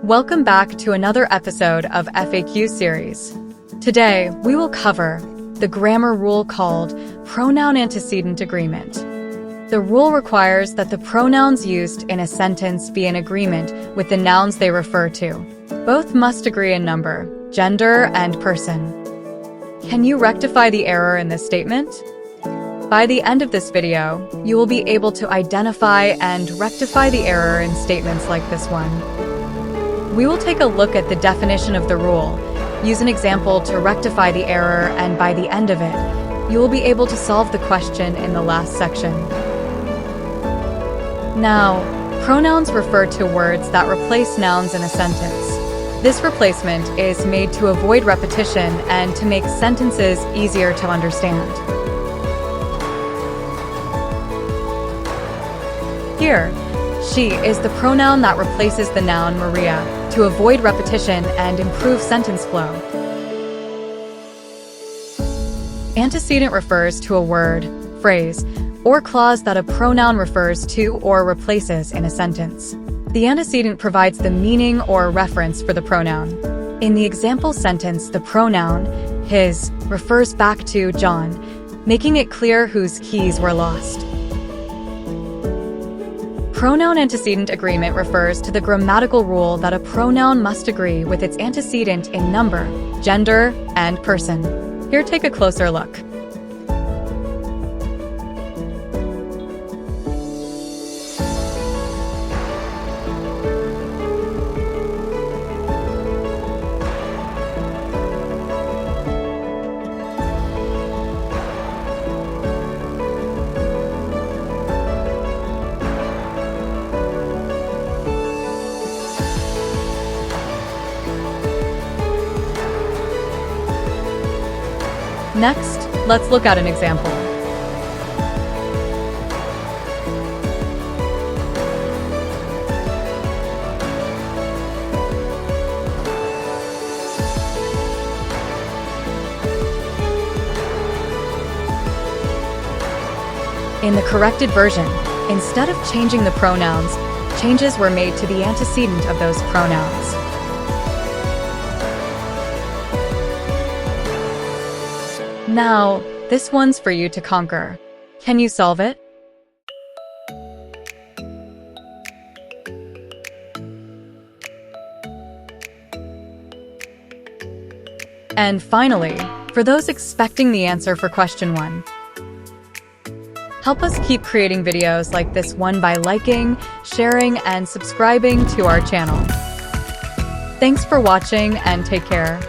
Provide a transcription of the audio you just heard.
Welcome back to another episode of FAQ series. Today, we will cover the grammar rule called Pronoun-Antecedent Agreement. The rule requires that the pronouns used in a sentence be in agreement with the nouns they refer to. Both must agree in number, gender, and person. Can you rectify the error in this statement? By the end of this video, you will be able to identify and rectify the error in statements like this one. We will take a look at the definition of the rule, use an example to rectify the error, and by the end of it, you will be able to solve the question in the last section. Now, pronouns refer to words that replace nouns in a sentence. This replacement is made to avoid repetition and to make sentences easier to understand. Here, she is the pronoun that replaces the noun Maria to avoid repetition and improve sentence flow. Antecedent refers to a word, phrase, or clause that a pronoun refers to or replaces in a sentence. The antecedent provides the meaning or reference for the pronoun. In the example sentence, the pronoun, his, refers back to John, making it clear whose keys were lost. Pronoun-antecedent agreement refers to the grammatical rule that a pronoun must agree with its antecedent in number, gender, and person. Here, take a closer look. Next, let's look at an example. In the corrected version, instead of changing the pronouns, changes were made to the antecedent of those pronouns. Now, this one's for you to conquer. Can you solve it? And finally, for those expecting the answer for question 1, help us keep creating videos like this one by liking, sharing, and subscribing to our channel. Thanks for watching and take care.